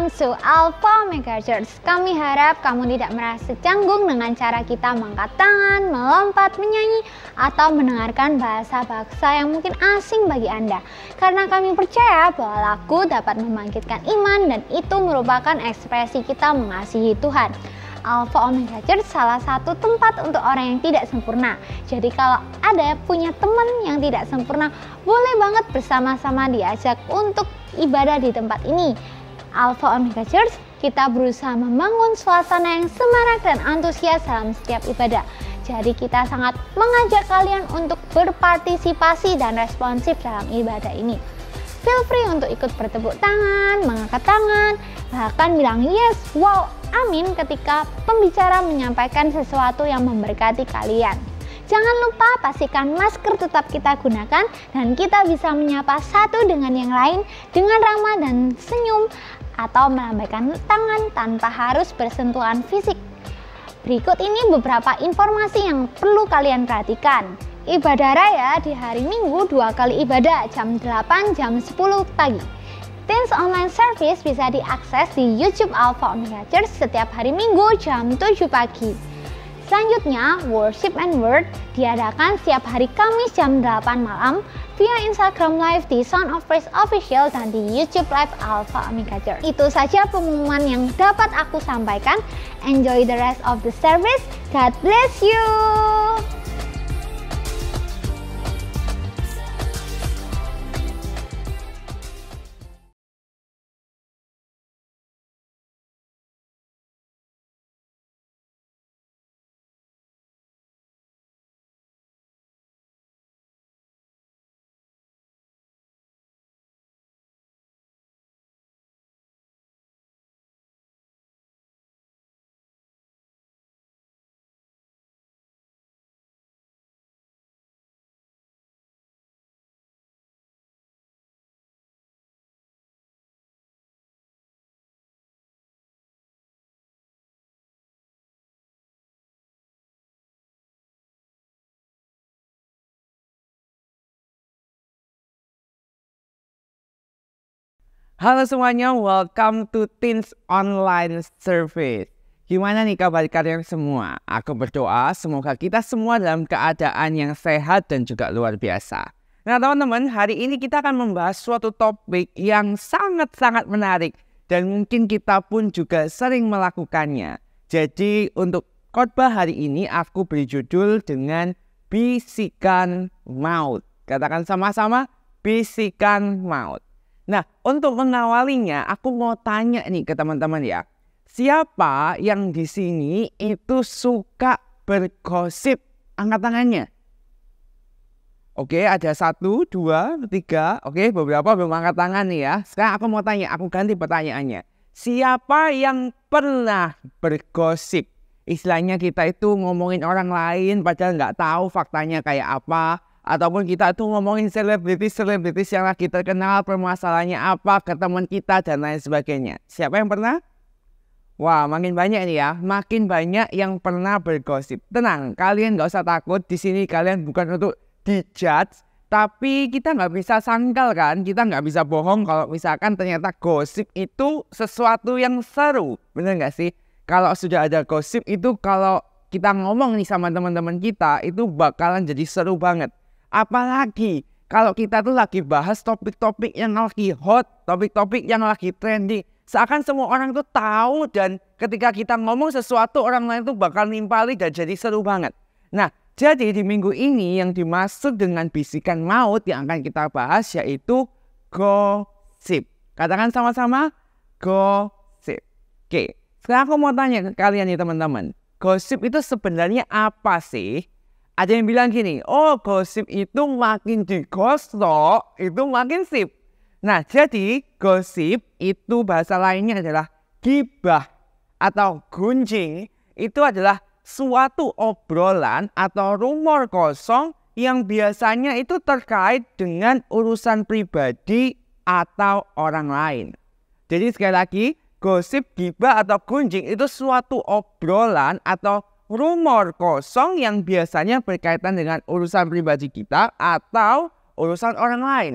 welcome to Alpha Omega Church. Kami harap kamu tidak merasa canggung dengan cara kita mengangkat tangan, melompat, menyanyi, atau mendengarkan bahasa-bahasa yang mungkin asing bagi Anda. Karena kami percaya bahwa lagu dapat membangkitkan iman dan itu merupakan ekspresi kita mengasihi Tuhan. Alpha Omega Church salah satu tempat untuk orang yang tidak sempurna. Jadi kalau ada punya teman yang tidak sempurna, boleh banget bersama-sama diajak untuk ibadah di tempat ini. Alpha Omega Church, kita berusaha membangun suasana yang semarak dan antusias dalam setiap ibadah. Jadi kita sangat mengajak kalian untuk berpartisipasi dan responsif dalam ibadah ini. Feel free untuk ikut bertepuk tangan, mengangkat tangan, bahkan bilang yes, wow, amin ketika pembicara menyampaikan sesuatu yang memberkati kalian. Jangan lupa pastikan masker tetap kita gunakan dan kita bisa menyapa satu dengan yang lain dengan ramah dan senyum atau melambaikan tangan tanpa harus bersentuhan fisik. Berikut ini beberapa informasi yang perlu kalian perhatikan. Ibadah raya di hari Minggu 2 kali ibadah jam 8 jam 10 pagi. Teens online service bisa diakses di YouTube Alpha Omega Church setiap hari Minggu jam 7 pagi. Selanjutnya, Worship and Word diadakan setiap hari Kamis jam 8 malam via Instagram Live di Sound of Praise Official dan di YouTube Live Alpha Omega Church. Itu saja pengumuman yang dapat aku sampaikan. Enjoy the rest of the service. God bless you. Halo semuanya, welcome to Teens Online Service. Gimana nih kabar kalian semua? Aku berdoa semoga kita semua dalam keadaan yang sehat dan juga luar biasa. Nah teman-teman, hari ini kita akan membahas suatu topik yang sangat-sangat menarik dan mungkin kita pun juga sering melakukannya. Jadi untuk khotbah hari ini aku beri judul dengan bisikan maut. Katakan sama-sama, bisikan maut. Nah, untuk mengawalinya, aku mau tanya nih ke teman-teman ya. Siapa yang di sini itu suka bergosip? Angkat tangannya. Oke, ada 1, 2, 3. Oke, beberapa belum angkat tangan nih ya. Sekarang aku mau tanya, aku ganti pertanyaannya. Siapa yang pernah bergosip? Istilahnya kita itu ngomongin orang lain padahal nggak tahu faktanya kayak apa. Ataupun kita tuh ngomongin selebritis yang lagi terkenal, permasalahannya apa ke teman kita dan lain sebagainya. Siapa yang pernah? Wah, makin banyak nih ya. Makin banyak yang pernah bergosip. Tenang, kalian gak usah takut. Di sini kalian bukan untuk dijudge. Tapi kita gak bisa sangkal kan. Kita gak bisa bohong kalau misalkan ternyata gosip itu sesuatu yang seru. Bener gak sih? Kalau sudah ada gosip itu kalau kita ngomong nih sama teman-teman kita itu bakalan jadi seru banget. Apalagi kalau kita tuh lagi bahas topik-topik yang lagi hot, topik-topik yang lagi trending. Seakan semua orang tuh tahu dan ketika kita ngomong sesuatu orang lain tuh bakal nimpali dan jadi seru banget. Nah, jadi di minggu ini yang dimaksud dengan bisikan maut yang akan kita bahas yaitu gosip. Katakan sama-sama, gosip. Oke, sekarang aku mau tanya ke kalian nih teman-teman. Gosip itu sebenarnya apa sih? Ada yang bilang gini, oh gosip itu makin digosok, itu makin sip. Nah jadi gosip itu bahasa lainnya adalah gibah atau gunjing. Itu adalah suatu obrolan atau rumor kosong yang biasanya itu terkait dengan urusan pribadi atau orang lain. Jadi sekali lagi, gosip, gibah atau gunjing itu suatu obrolan atau rumor kosong yang biasanya berkaitan dengan urusan pribadi kita atau urusan orang lain.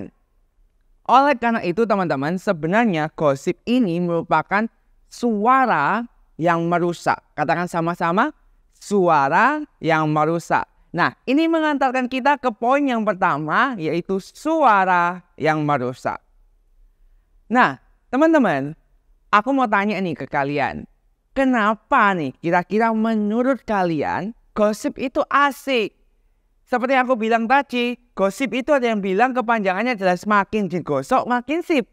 Oleh karena itu teman-teman, sebenarnya gosip ini merupakan suara yang merusak. Katakan sama-sama, suara yang merusak. Nah, ini mengantarkan kita ke poin yang pertama, yaitu suara yang merusak. Nah, teman-teman, aku mau tanya nih ke kalian. Kenapa nih kira-kira menurut kalian gosip itu asik? Seperti yang aku bilang tadi, gosip itu ada yang bilang kepanjangannya adalah semakin digosok makin sip.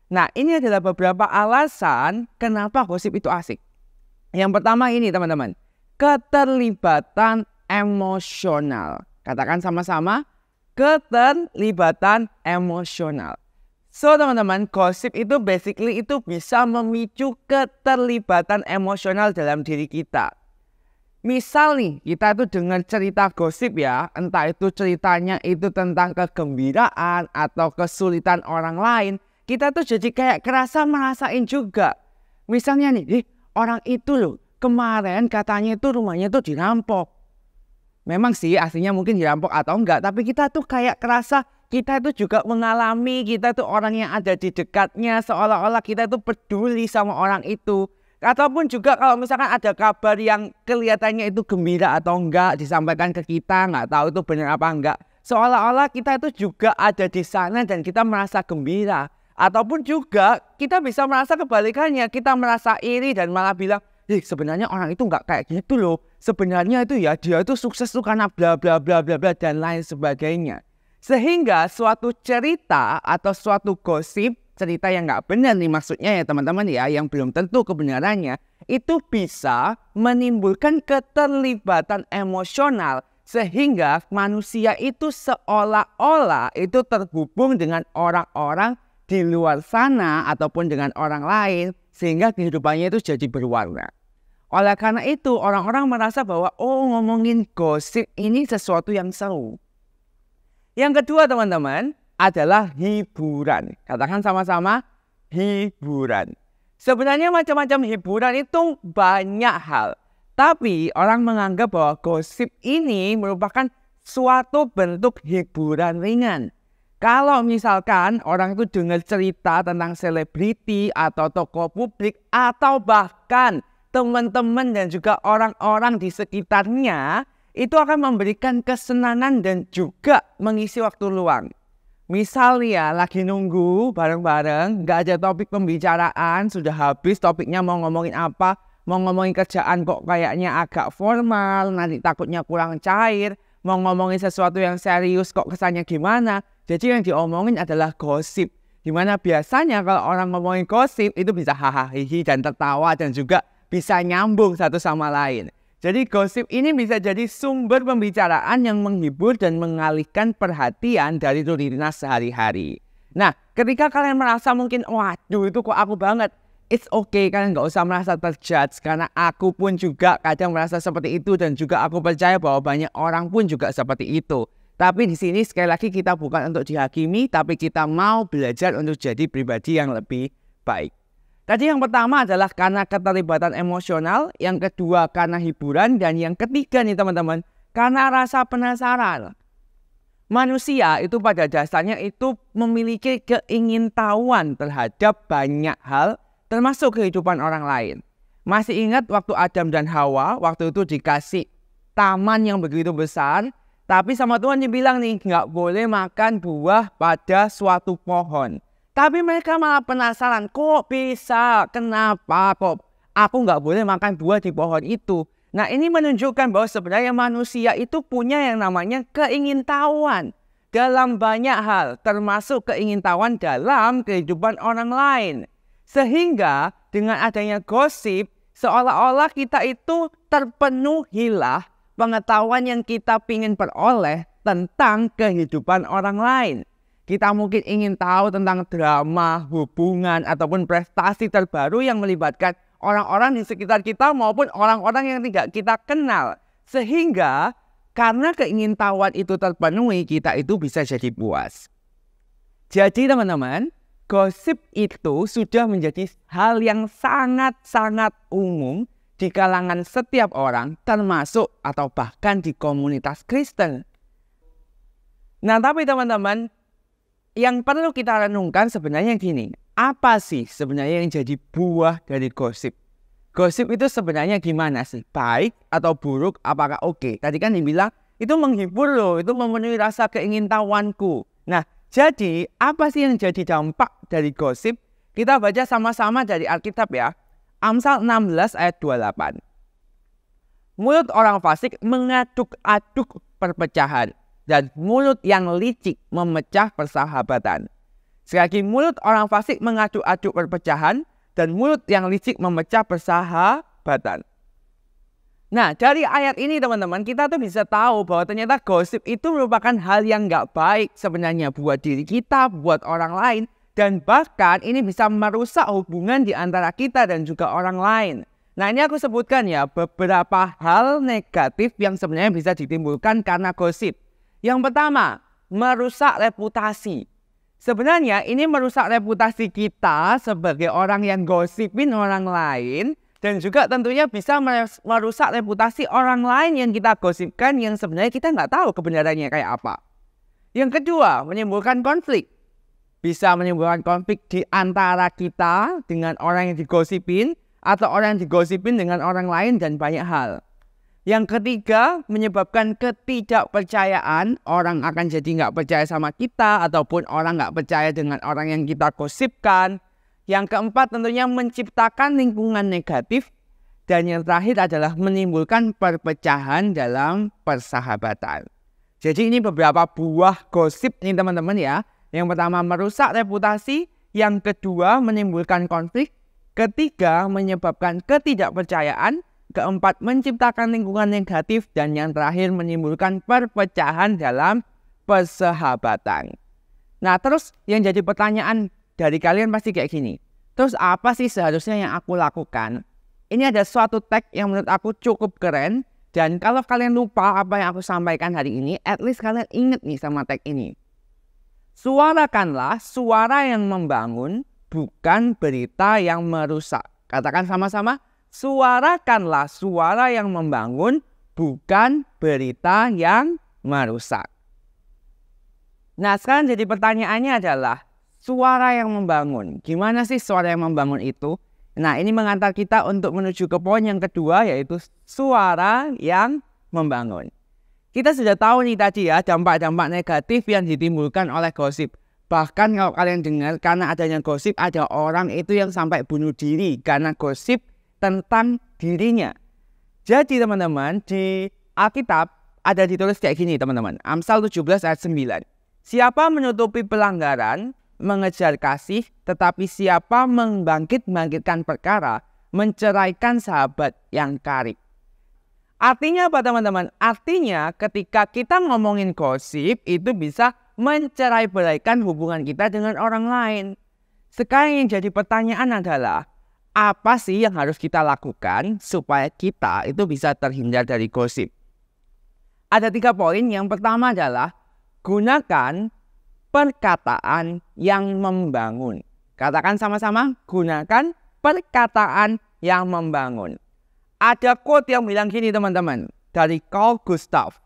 Nah, ini adalah beberapa alasan kenapa gosip itu asik. Yang pertama ini teman-teman, keterlibatan emosional. Katakan sama-sama, keterlibatan emosional. So teman-teman, gosip itu basically itu bisa memicu keterlibatan emosional dalam diri kita. Misal nih, kita tuh dengar cerita gosip ya, entah itu ceritanya itu tentang kegembiraan atau kesulitan orang lain, kita tuh jadi kayak kerasa merasain juga. Misalnya nih, orang itu loh, kemarin katanya itu rumahnya tuh dirampok. Memang sih aslinya mungkin dirampok atau enggak, tapi kita tuh kayak kerasa kita itu juga mengalami, kita tuh orang yang ada di dekatnya, seolah-olah kita tuh peduli sama orang itu. Ataupun juga kalau misalkan ada kabar yang kelihatannya itu gembira atau enggak disampaikan ke kita, nggak tahu itu benar apa enggak. Seolah-olah kita itu juga ada di sana dan kita merasa gembira. Ataupun juga kita bisa merasa kebalikannya, kita merasa iri dan malah bilang, sebenarnya orang itu nggak kayak gitu loh. Sebenarnya itu ya dia itu sukses tuh karena bla bla bla bla bla dan lain sebagainya. Sehingga suatu cerita atau suatu gosip, cerita yang nggak benar nih maksudnya ya teman-teman ya, yang belum tentu kebenarannya, itu bisa menimbulkan keterlibatan emosional sehingga manusia itu seolah-olah itu terhubung dengan orang-orang di luar sana ataupun dengan orang lain sehingga kehidupannya itu jadi berwarna. Oleh karena itu orang-orang merasa bahwa ngomongin gosip ini sesuatu yang seru. Yang kedua teman-teman adalah hiburan. Katakan sama-sama, hiburan. Sebenarnya macam-macam hiburan itu banyak hal. Tapi orang menganggap bahwa gosip ini merupakan suatu bentuk hiburan ringan. Kalau misalkan orang itu dengar cerita tentang selebriti atau tokoh publik atau bahkan teman-teman dan juga orang-orang di sekitarnya, itu akan memberikan kesenangan dan juga mengisi waktu luang. Misal ya, lagi nunggu bareng-bareng, nggak ada topik pembicaraan, sudah habis topiknya mau ngomongin apa, mau ngomongin kerjaan kok kayaknya agak formal, nanti takutnya kurang cair, mau ngomongin sesuatu yang serius kok kesannya gimana. Jadi yang diomongin adalah gosip, dimana biasanya kalau orang ngomongin gosip itu bisa hahaha dan tertawa dan juga bisa nyambung satu sama lain. Jadi gosip ini bisa jadi sumber pembicaraan yang menghibur dan mengalihkan perhatian dari rutinitas sehari-hari. Nah, ketika kalian merasa mungkin, waduh itu kok aku banget, it's okay, kalian nggak usah merasa terjudge. Karena aku pun juga kadang merasa seperti itu dan juga aku percaya bahwa banyak orang pun juga seperti itu. Tapi di sini sekali lagi kita bukan untuk dihakimi, tapi kita mau belajar untuk jadi pribadi yang lebih baik. Tadi yang pertama adalah karena keterlibatan emosional, yang kedua karena hiburan, dan yang ketiga nih teman-teman, karena rasa penasaran. Manusia itu pada dasarnya itu memiliki keingintahuan terhadap banyak hal, termasuk kehidupan orang lain. Masih ingat waktu Adam dan Hawa, waktu itu dikasih taman yang begitu besar, tapi sama Tuhan dibilang nih, nggak boleh makan buah pada suatu pohon. Tapi mereka malah penasaran, kok bisa? Kenapa kok aku nggak boleh makan buah di pohon itu? Nah, ini menunjukkan bahwa sebenarnya manusia itu punya yang namanya keingintahuan dalam banyak hal, termasuk keingintahuan dalam kehidupan orang lain. Sehingga dengan adanya gosip, seolah-olah kita itu terpenuhilah pengetahuan yang kita ingin peroleh tentang kehidupan orang lain. Kita mungkin ingin tahu tentang drama, hubungan, ataupun prestasi terbaru yang melibatkan orang-orang di sekitar kita maupun orang-orang yang tidak kita kenal. Sehingga karena keingintahuan itu terpenuhi, kita itu bisa jadi puas. Jadi teman-teman, gosip itu sudah menjadi hal yang sangat-sangat umum di kalangan setiap orang, termasuk atau bahkan di komunitas Kristen. Nah tapi teman-teman, yang perlu kita renungkan sebenarnya gini, apa sih sebenarnya yang jadi buah dari gosip? Gosip itu sebenarnya gimana sih? Baik atau buruk, apakah oke? Tadi kan dibilang itu menghibur loh, itu memenuhi rasa keingintahuanku. Nah, jadi apa sih yang jadi dampak dari gosip? Kita baca sama-sama dari Alkitab ya. Amsal 16 ayat 28. Mulut orang fasik mengaduk-aduk perpecahan, dan mulut yang licik memecah persahabatan. Sekali lagi, mulut orang fasik mengaduk-aduk perpecahan, dan mulut yang licik memecah persahabatan. Nah, dari ayat ini teman-teman, kita tuh bisa tahu bahwa ternyata gosip itu merupakan hal yang nggak baik sebenarnya buat diri kita, buat orang lain. Dan bahkan ini bisa merusak hubungan di antara kita dan juga orang lain. Nah, ini aku sebutkan ya beberapa hal negatif yang sebenarnya bisa ditimbulkan karena gosip. Yang pertama, merusak reputasi. Sebenarnya ini merusak reputasi kita sebagai orang yang gosipin orang lain. Dan juga tentunya bisa merusak reputasi orang lain yang kita gosipkan yang sebenarnya kita nggak tahu kebenarannya kayak apa. Yang kedua, menimbulkan konflik. Bisa menimbulkan konflik di antara kita dengan orang yang digosipin atau orang yang digosipin dengan orang lain dan banyak hal. Yang ketiga, menyebabkan ketidakpercayaan. Orang akan jadi nggak percaya sama kita ataupun orang nggak percaya dengan orang yang kita gosipkan. Yang keempat, tentunya menciptakan lingkungan negatif. Dan yang terakhir adalah menimbulkan perpecahan dalam persahabatan. Jadi ini beberapa buah gosip nih teman-teman ya. Yang pertama, merusak reputasi. Yang kedua, menimbulkan konflik. Ketiga, menyebabkan ketidakpercayaan. Keempat, menciptakan lingkungan negatif. Dan yang terakhir, menimbulkan perpecahan dalam persahabatan. Nah, terus yang jadi pertanyaan dari kalian pasti kayak gini. Terus apa sih seharusnya yang aku lakukan? Ini ada suatu tag yang menurut aku cukup keren. Dan kalau kalian lupa apa yang aku sampaikan hari ini, at least kalian ingat nih sama tag ini. Suarakanlah suara yang membangun, bukan berita yang merusak. Katakan sama-sama. Suarakanlah suara yang membangun, bukan berita yang merusak. Nah, sekarang jadi pertanyaannya adalah, suara yang membangun. Gimana sih suara yang membangun itu? Nah, ini mengantar kita untuk menuju ke poin yang kedua, yaitu suara yang membangun. Kita sudah tahu nih tadi ya, dampak-dampak negatif yang ditimbulkan oleh gosip. Bahkan kalau kalian dengar, karena adanya gosip, ada orang itu yang sampai bunuh diri karena gosip tentang dirinya. Jadi teman-teman, di Alkitab ada ditulis kayak gini teman-teman. Amsal 17 ayat 9. Siapa menutupi pelanggaran, mengejar kasih, tetapi siapa membangkit-bangkitkan perkara, menceraikan sahabat yang karib. Artinya apa teman-teman? Artinya ketika kita ngomongin gosip, itu bisa mencerai-beraikan hubungan kita dengan orang lain. Sekarang yang jadi pertanyaan adalah, apa sih yang harus kita lakukan supaya kita itu bisa terhindar dari gosip? Ada 3 poin. Yang pertama adalah gunakan perkataan yang membangun. Katakan sama-sama, gunakan perkataan yang membangun. Ada quote yang bilang gini teman-teman, dari Carl Gustav.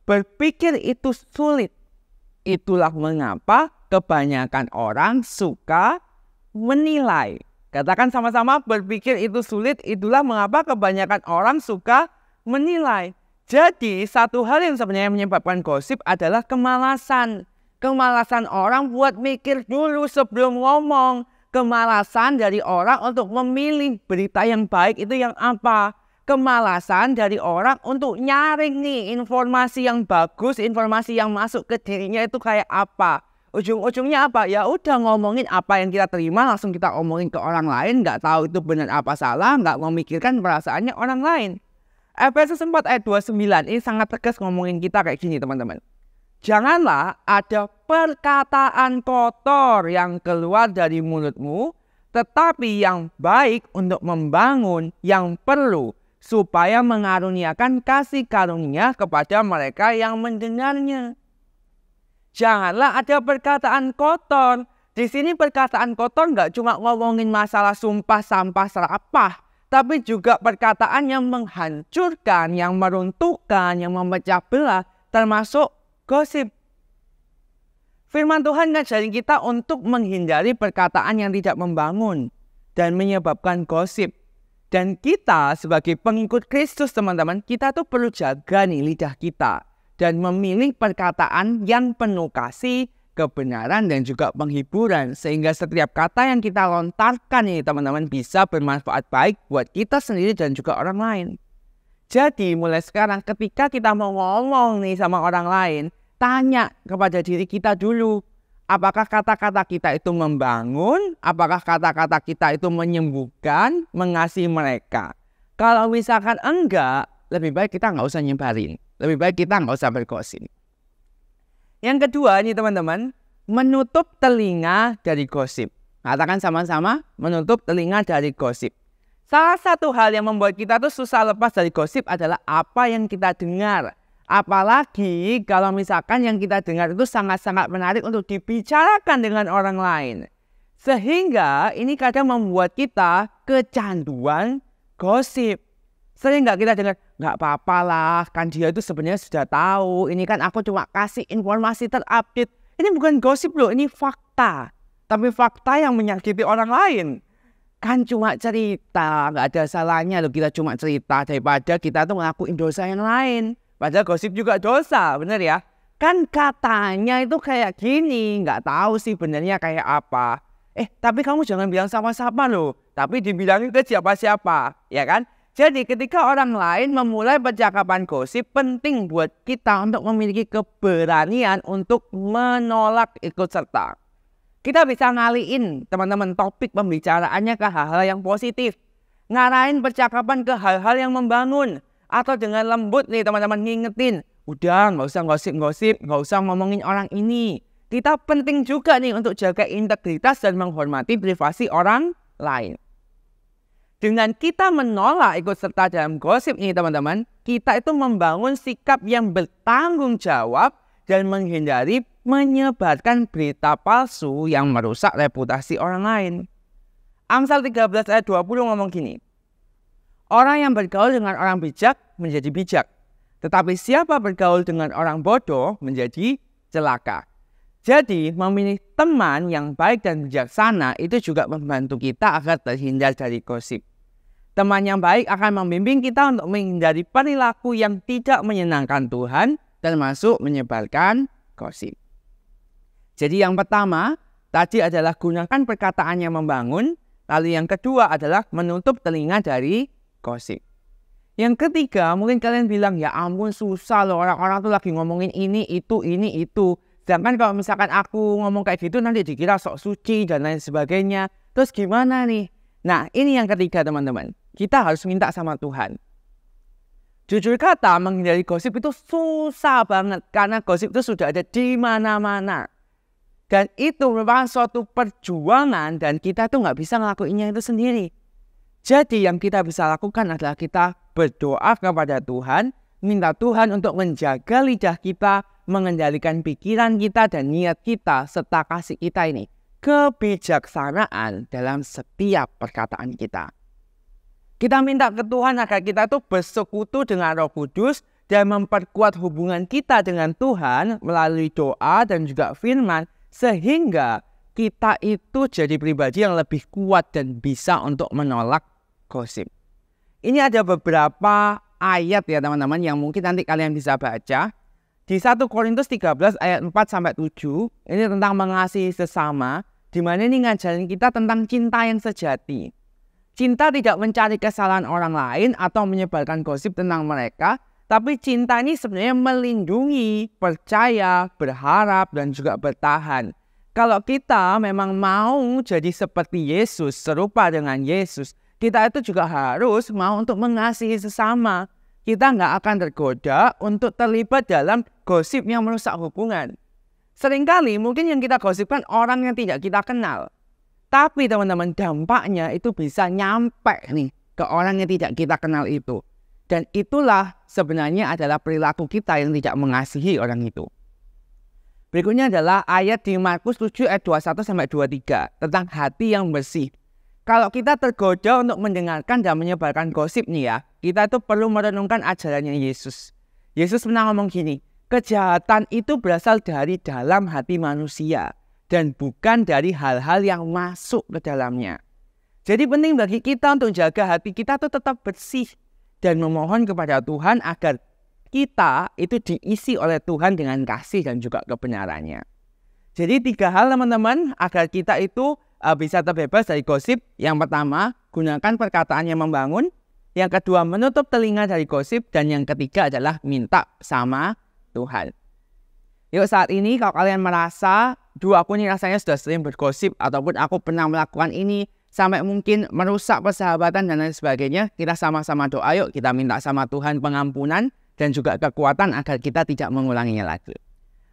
Berpikir itu sulit. Itulah mengapa kebanyakan orang suka menilai. Katakan sama-sama, berpikir itu sulit, itulah mengapa kebanyakan orang suka menilai. Jadi, satu hal yang sebenarnya menyebabkan gosip adalah kemalasan. Kemalasan orang buat mikir dulu sebelum ngomong. Kemalasan dari orang untuk memilih berita yang baik itu yang apa. Kemalasan dari orang untuk nyaring nih informasi yang bagus, informasi yang masuk ke dirinya itu kayak apa. Ujung-ujungnya apa? Ya udah ngomongin apa yang kita terima, langsung kita omongin ke orang lain, nggak tahu itu benar apa salah, nggak memikirkan perasaannya orang lain. Efesus 4 ayat 29 ini sangat tegas ngomongin kita kayak gini teman-teman. Janganlah ada perkataan kotor yang keluar dari mulutmu, tetapi yang baik untuk membangun, yang perlu, supaya mengaruniakan kasih karunia kepada mereka yang mendengarnya. Janganlah ada perkataan kotor. Di sini perkataan kotor nggak cuma ngomongin masalah sumpah, sampah, serapah. Tapi juga perkataan yang menghancurkan, yang meruntuhkan, yang memecah belah, termasuk gosip. Firman Tuhan ngajarin kita untuk menghindari perkataan yang tidak membangun dan menyebabkan gosip. Dan kita sebagai pengikut Kristus teman-teman, kita tuh perlu jaga nih lidah kita dan memilih perkataan yang penuh kasih, kebenaran dan juga penghiburan. Sehingga setiap kata yang kita lontarkan ini teman-teman bisa bermanfaat baik buat kita sendiri dan juga orang lain. Jadi mulai sekarang ketika kita mau ngomong nih sama orang lain, tanya kepada diri kita dulu. Apakah kata-kata kita itu membangun? Apakah kata-kata kita itu menyembuhkan, mengasihi mereka? Kalau misalkan enggak, lebih baik kita nggak usah nyebarin. Lebih baik kita nggak usah bergosip. Yang kedua ini teman-teman, menutup telinga dari gosip. Katakan sama-sama, menutup telinga dari gosip. Salah satu hal yang membuat kita tuh susah lepas dari gosip adalah apa yang kita dengar. Apalagi kalau misalkan yang kita dengar itu sangat-sangat menarik untuk dibicarakan dengan orang lain. Sehingga ini kadang membuat kita kecanduan gosip. Sering nggak kita dengar, nggak apa-apa lah, kan dia itu sebenarnya sudah tahu. Ini kan aku cuma kasih informasi terupdate. Ini bukan gosip loh, ini fakta. Tapi fakta yang menyakiti orang lain. Kan cuma cerita, nggak ada salahnya loh kita cuma cerita daripada kita tuh ngelakuin dosa yang lain. Padahal gosip juga dosa, bener ya? Kan katanya itu kayak gini, nggak tahu sih benernya kayak apa. Tapi kamu jangan bilang sama-sama loh. Tapi dibilangin ke siapa-siapa, ya kan? Jadi ketika orang lain memulai percakapan gosip, penting buat kita untuk memiliki keberanian untuk menolak ikut serta. Kita bisa ngalihin teman-teman topik pembicaraannya ke hal-hal yang positif. Ngarahin percakapan ke hal-hal yang membangun. Atau dengan lembut nih teman-teman ngingetin, udah nggak usah gosip-gosip, nggak usah ngomongin orang ini. Kita penting juga nih untuk jaga integritas dan menghormati privasi orang lain. Dengan kita menolak ikut serta dalam gosip ini teman-teman, kita itu membangun sikap yang bertanggung jawab dan menghindari menyebarkan berita palsu yang merusak reputasi orang lain. Amsal 13 ayat 20 ngomong gini, orang yang bergaul dengan orang bijak menjadi bijak. Tetapi siapa bergaul dengan orang bodoh menjadi celaka. Jadi memilih teman yang baik dan bijaksana itu juga membantu kita agar terhindar dari gosip. Teman yang baik akan membimbing kita untuk menghindari perilaku yang tidak menyenangkan Tuhan, termasuk menyebarkan gosip. Jadi yang pertama tadi adalah gunakan perkataan yang membangun. Lalu yang kedua adalah menutup telinga dari gosip. Yang ketiga, mungkin kalian bilang, ya ampun susah loh, orang-orang tuh lagi ngomongin ini, itu. Sedangkan kalau misalkan aku ngomong kayak gitu nanti dikira sok suci dan lain sebagainya. Terus gimana nih? Nah, ini yang ketiga teman-teman. Kita harus minta sama Tuhan. Jujur kata, menghindari gosip itu susah banget. Karena gosip itu sudah ada di mana-mana. Dan itu merupakan suatu perjuangan dan kita tuh nggak bisa ngelakuinnya itu sendiri. Jadi yang kita bisa lakukan adalah kita berdoa kepada Tuhan, minta Tuhan untuk menjaga lidah kita, mengendalikan pikiran kita dan niat kita, serta kasih kita ini kebijaksanaan dalam setiap perkataan kita. Kita minta ke Tuhan agar kita tuh bersekutu dengan Roh Kudus dan memperkuat hubungan kita dengan Tuhan melalui doa dan juga firman, sehingga kita itu jadi pribadi yang lebih kuat dan bisa untuk menolak gosip. Ini ada beberapa ayat ya teman-teman yang mungkin nanti kalian bisa baca. Di 1 Korintus 13 ayat 4-7 ini tentang mengasihi sesama, di mana ini ngajarin kita tentang cinta yang sejati. Cinta tidak mencari kesalahan orang lain atau menyebarkan gosip tentang mereka, tapi cinta ini sebenarnya melindungi, percaya, berharap, dan juga bertahan. Kalau kita memang mau jadi seperti Yesus, serupa dengan Yesus, kita itu juga harus mau untuk mengasihi sesama. Kita nggak akan tergoda untuk terlibat dalam gosip yang merusak hubungan. Seringkali mungkin yang kita gosipkan orang yang tidak kita kenal. Tapi teman-teman, dampaknya itu bisa nyampe nih ke orang yang tidak kita kenal itu. Dan itulah sebenarnya adalah perilaku kita yang tidak mengasihi orang itu. Berikutnya adalah ayat di Markus 7 ayat 21-23 tentang hati yang bersih. Kalau kita tergoda untuk mendengarkan dan menyebarkan gosip nih ya, kita tuh perlu merenungkan ajarannya Yesus. Yesus pernah ngomong gini, kejahatan itu berasal dari dalam hati manusia dan bukan dari hal-hal yang masuk ke dalamnya. Jadi penting bagi kita untuk jaga hati kita tuh tetap bersih dan memohon kepada Tuhan agar kita itu diisi oleh Tuhan dengan kasih dan juga kebenarannya. Jadi 3 hal teman-teman agar kita itu bisa terbebas dari gosip. Yang pertama, gunakan perkataan yang membangun. Yang kedua, menutup telinga dari gosip. Dan yang ketiga adalah minta sama Tuhan. Yuk saat ini kalau kalian merasa, aku ini rasanya sudah sering bergosip ataupun aku pernah melakukan ini sampai mungkin merusak persahabatan dan lain sebagainya, kita sama-sama doa yuk, kita minta sama Tuhan pengampunan dan juga kekuatan agar kita tidak mengulanginya lagi.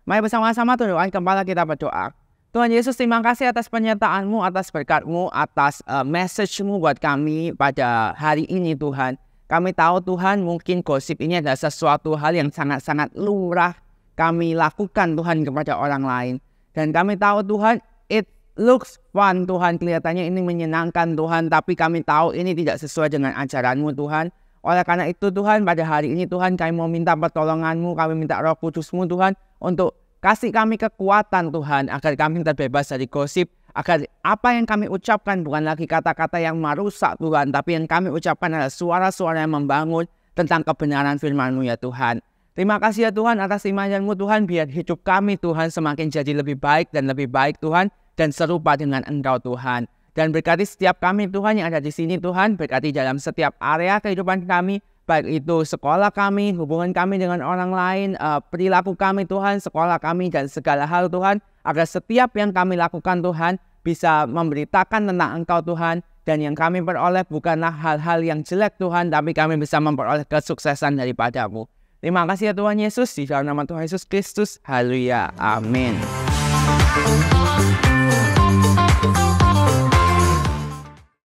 Mari bersama-sama tundukkan kepala kita berdoa. Tuhan Yesus, terima kasih atas penyertaan-Mu, atas berkat-Mu, atas message-Mu buat kami pada hari ini Tuhan. Kami tahu Tuhan mungkin gosip ini adalah sesuatu hal yang sangat-sangat lumrah kami lakukan Tuhan kepada orang lain. Dan kami tahu Tuhan, it looks fun Tuhan, kelihatannya ini menyenangkan Tuhan, tapi kami tahu ini tidak sesuai dengan ajaran-Mu Tuhan. Oleh karena itu Tuhan, pada hari ini Tuhan kami mau minta pertolongan-Mu, kami minta Roh Kudus-Mu Tuhan untuk kasih kami kekuatan Tuhan agar kami terbebas dari gosip, agar apa yang kami ucapkan bukan lagi kata-kata yang merusak Tuhan, tapi yang kami ucapkan adalah suara-suara yang membangun tentang kebenaran firman-Mu ya Tuhan. Terima kasih ya Tuhan atas iman-Mu Tuhan, biar hidup kami Tuhan semakin jadi lebih baik dan lebih baik Tuhan, dan serupa dengan Engkau Tuhan. Dan berkati setiap kami Tuhan yang ada di sini Tuhan, berkati dalam setiap area kehidupan kami, baik itu sekolah kami, hubungan kami dengan orang lain, perilaku kami Tuhan, sekolah kami dan segala hal Tuhan, agar setiap yang kami lakukan Tuhan bisa memberitakan tentang Engkau Tuhan, dan yang kami peroleh bukanlah hal-hal yang jelek Tuhan, tapi kami bisa memperoleh kesuksesan daripada-Mu. Terima kasih ya Tuhan Yesus, di dalam nama Tuhan Yesus Kristus, haleluya, amin.